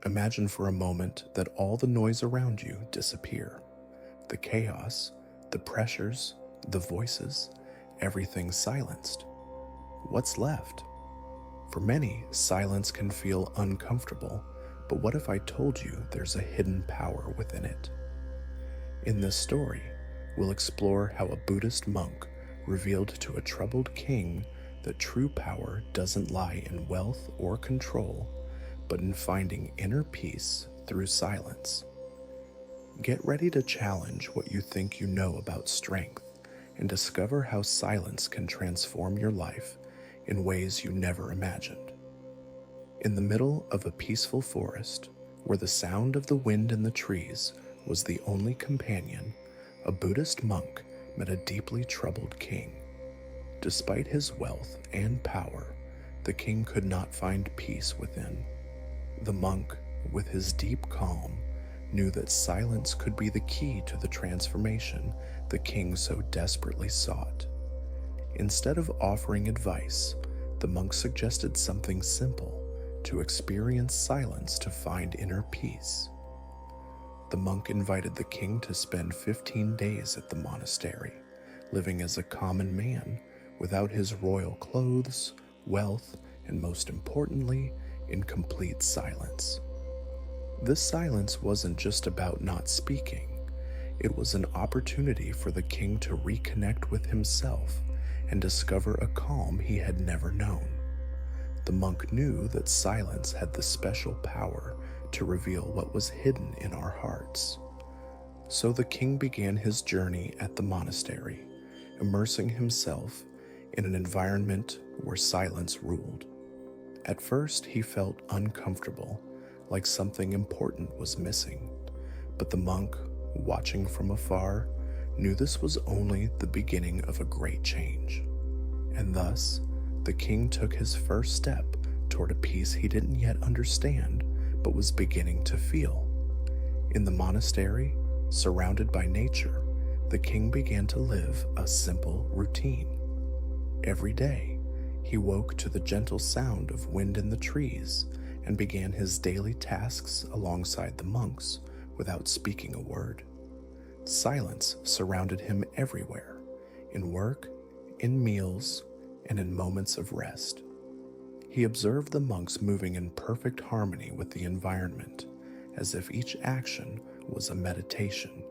Imagine for a moment that all the noise around you disappear. The chaos, the pressures, the voices, everything silenced. What's left? For many, silence can feel uncomfortable, but what if I told you there's a hidden power within it? In this story, we'll explore how a Buddhist monk revealed to a troubled king that true power doesn't lie in wealth or control, but in finding inner peace through silence. Get ready to challenge what you think you know about strength and discover how silence can transform your life in ways you never imagined. In the middle of a peaceful forest, where the sound of the wind in the trees was the only companion, a Buddhist monk met a deeply troubled king. Despite his wealth and power, the king could not find peace within. The monk, with his deep calm, knew that silence could be the key to the transformation the king so desperately sought. Instead of offering advice, the monk suggested something simple: to experience silence to find inner peace. The monk invited the king to spend 15 days at the monastery, living as a common man, without his royal clothes, wealth, and most importantly, in complete silence. This silence wasn't just about not speaking. It was an opportunity for the king to reconnect with himself and discover a calm he had never known. The monk knew that silence had the special power to reveal what was hidden in our hearts. So the king began his journey at the monastery, immersing himself in an environment where silence ruled. At first, he felt uncomfortable, like something important was missing. But the monk, watching from afar, knew this was only the beginning of a great change. And thus, the king took his first step toward a peace he didn't yet understand, but was beginning to feel. In the monastery, surrounded by nature, the king began to live a simple routine. Every day, he woke to the gentle sound of wind in the trees and began his daily tasks alongside the monks without speaking a word. Silence surrounded him everywhere, in work, in meals, and in moments of rest. He observed the monks moving in perfect harmony with the environment, as if each action was a meditation.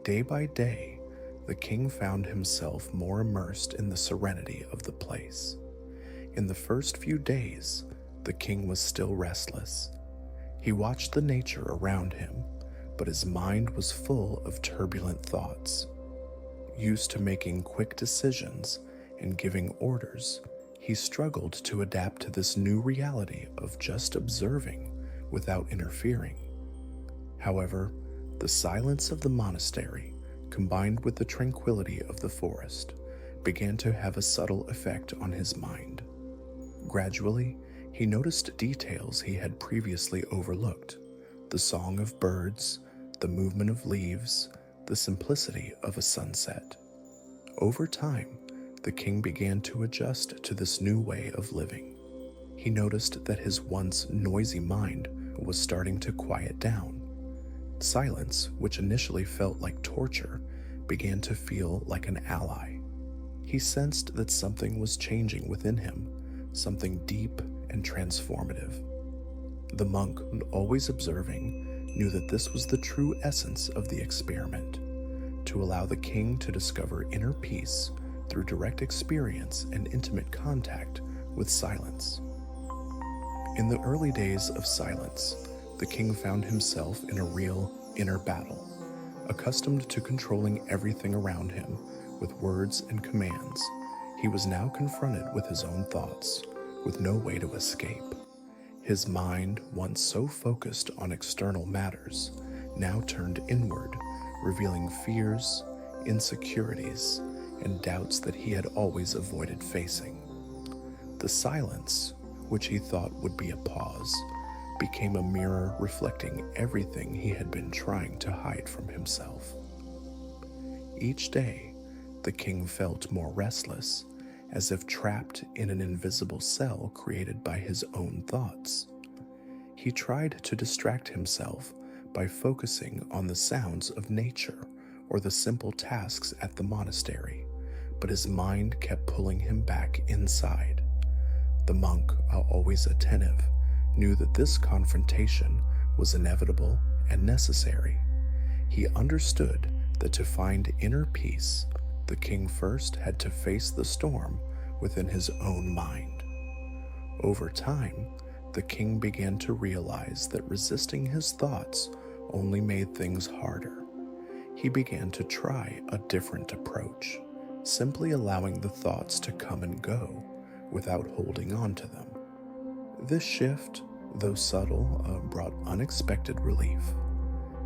Day by day, the king found himself more immersed in the serenity of the place. In the first few days, the king was still restless. He watched the nature around him, but his mind was full of turbulent thoughts. Used to making quick decisions and giving orders, he struggled to adapt to this new reality of just observing without interfering. However, the silence of the monastery, combined with the tranquility of the forest, began to have a subtle effect on his mind. Gradually, he noticed details he had previously overlooked: the song of birds, the movement of leaves, the simplicity of a sunset. Over time, the king began to adjust to this new way of living. He noticed that his once noisy mind was starting to quiet down. Silence, which initially felt like torture, began to feel like an ally. He sensed that something was changing within him, something deep and transformative. The monk, always observing, knew that this was the true essence of the experiment: to allow the king to discover inner peace through direct experience and intimate contact with silence. In the early days of silence, the king found himself in a real inner battle. Accustomed to controlling everything around him with words and commands, he was now confronted with his own thoughts, with no way to escape. His mind, once so focused on external matters, now turned inward, revealing fears, insecurities, and doubts that he had always avoided facing. The silence, which he thought would be a pause, became a mirror reflecting everything he had been trying to hide from himself. Each day, the king felt more restless, as if trapped in an invisible cell created by his own thoughts. He tried to distract himself by focusing on the sounds of nature or the simple tasks at the monastery, but his mind kept pulling him back inside. The monk, always attentive, knew that this confrontation was inevitable and necessary. He understood that to find inner peace, the king first had to face the storm within his own mind. Over time, the king began to realize that resisting his thoughts only made things harder. He began to try a different approach, simply allowing the thoughts to come and go without holding on to them. This shift, though subtle, brought unexpected relief.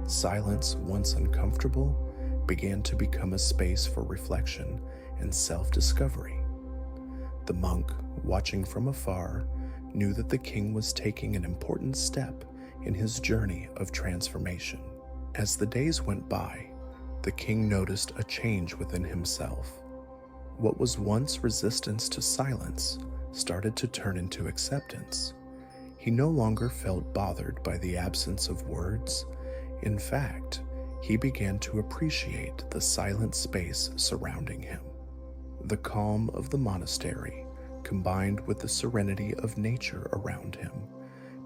Silence, once uncomfortable, began to become a space for reflection and self-discovery. The monk, watching from afar, knew that the king was taking an important step in his journey of transformation. As the days went by, the king noticed a change within himself. What was once resistance to silence started to turn into acceptance. He no longer felt bothered by the absence of words. In fact, he began to appreciate the silent space surrounding him. The calm of the monastery, combined with the serenity of nature around him,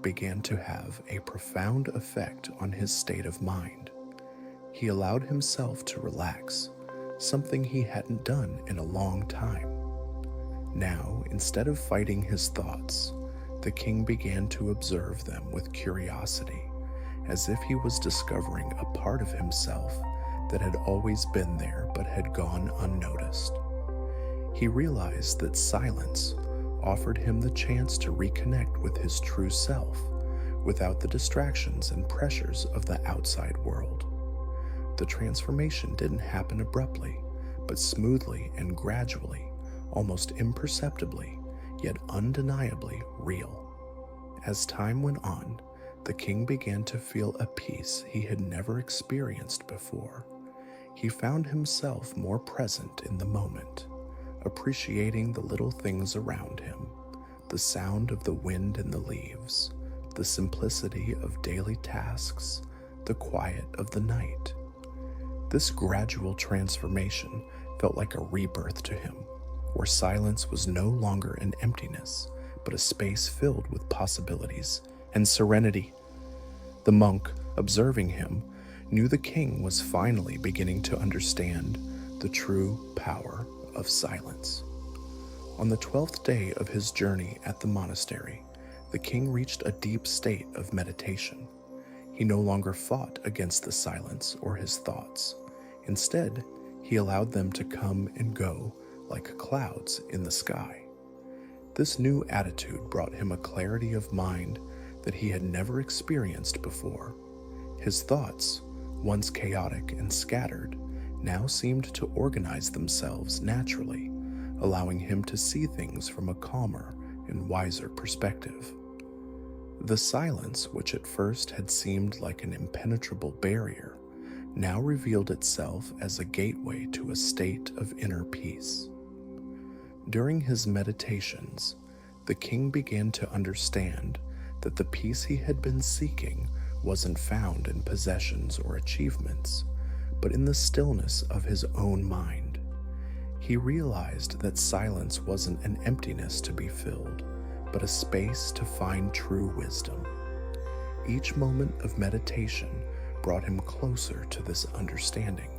began to have a profound effect on his state of mind. He allowed himself to relax, something he hadn't done in a long time. Now, instead of fighting his thoughts, the king began to observe them with curiosity, as if he was discovering a part of himself that had always been there but had gone unnoticed. He realized that silence offered him the chance to reconnect with his true self without the distractions and pressures of the outside world. The transformation didn't happen abruptly, but smoothly and gradually, almost imperceptibly, yet undeniably real. As time went on, the king began to feel a peace he had never experienced before. He found himself more present in the moment, appreciating the little things around him, the sound of the wind in the leaves, the simplicity of daily tasks, the quiet of the night. This gradual transformation felt like a rebirth to him, where silence was no longer an emptiness, but a space filled with possibilities and serenity. The monk, observing him, knew the king was finally beginning to understand the true power of silence. On the 12th day of his journey at the monastery, the king reached a deep state of meditation. He no longer fought against the silence or his thoughts. Instead, he allowed them to come and go like clouds in the sky. This new attitude brought him a clarity of mind that he had never experienced before. His thoughts, once chaotic and scattered, now seemed to organize themselves naturally, allowing him to see things from a calmer and wiser perspective. The silence, which at first had seemed like an impenetrable barrier, now revealed itself as a gateway to a state of inner peace. During his meditations, the king began to understand that the peace he had been seeking wasn't found in possessions or achievements, but in the stillness of his own mind. He realized that silence wasn't an emptiness to be filled, but a space to find true wisdom. Each moment of meditation brought him closer to this understanding,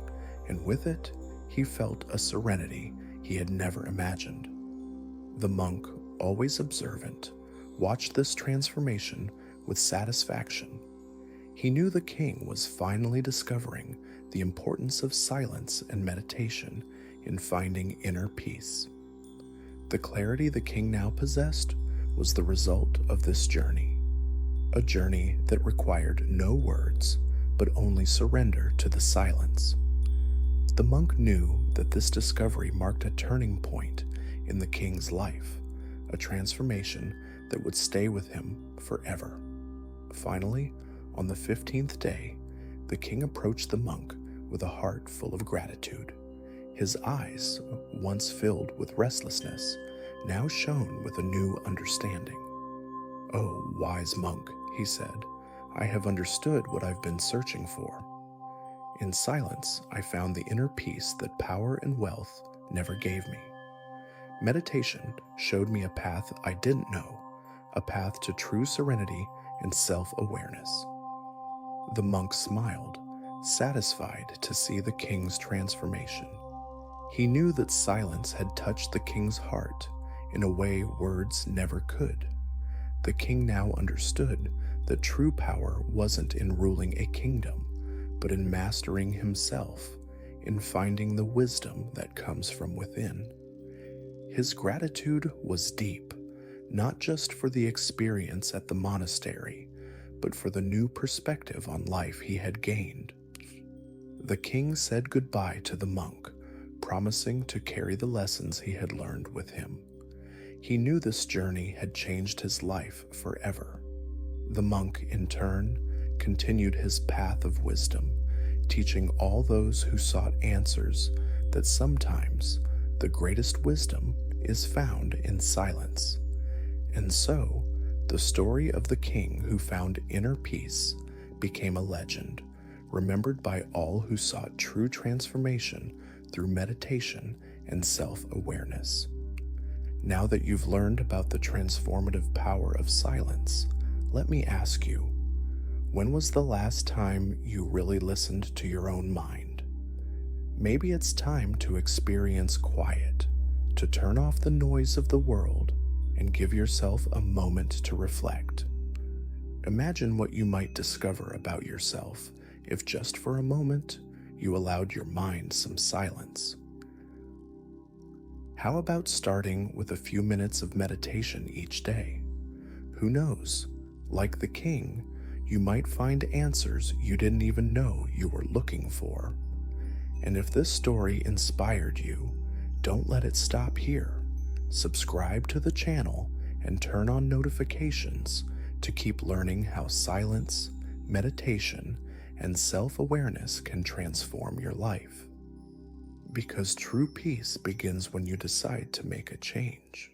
and with it, he felt a serenity he had never imagined. The monk, always observant, watched this transformation with satisfaction. He knew the king was finally discovering the importance of silence and meditation in finding inner peace. The clarity the king now possessed was the result of this journey, a journey that required no words, but only surrender to the silence. The monk knew that this discovery marked a turning point in the king's life, a transformation that would stay with him forever. Finally, on the 15th day, the king approached the monk with a heart full of gratitude. His eyes, once filled with restlessness, now shone with a new understanding. "Oh, wise monk," he said. I have understood what I've been searching for. In silence, I found the inner peace that power and wealth never gave me. Meditation showed me a path I didn't know, a path to true serenity and self-awareness. The monk smiled, satisfied to see the king's transformation. He knew that silence had touched the king's heart in a way words never could. The king now understood that true power wasn't in ruling a kingdom, but in mastering himself, in finding the wisdom that comes from within. His gratitude was deep, not just for the experience at the monastery, but for the new perspective on life he had gained. The king said goodbye to the monk, promising to carry the lessons he had learned with him. He knew this journey had changed his life forever. The monk, in turn, continued his path of wisdom, teaching all those who sought answers that sometimes the greatest wisdom is found in silence. And so, the story of the king who found inner peace became a legend, remembered by all who sought true transformation through meditation and self-awareness. Now that you've learned about the transformative power of silence, let me ask you, when was the last time you really listened to your own mind? Maybe it's time to experience quiet, to turn off the noise of the world and give yourself a moment to reflect. Imagine what you might discover about yourself if just for a moment you allowed your mind some silence. How about starting with a few minutes of meditation each day? Who knows, like the king, you might find answers you didn't even know you were looking for. And if this story inspired you, don't let it stop here. Subscribe to the channel and turn on notifications to keep learning how silence, meditation, and self-awareness can transform your life. Because true peace begins when you decide to make a change.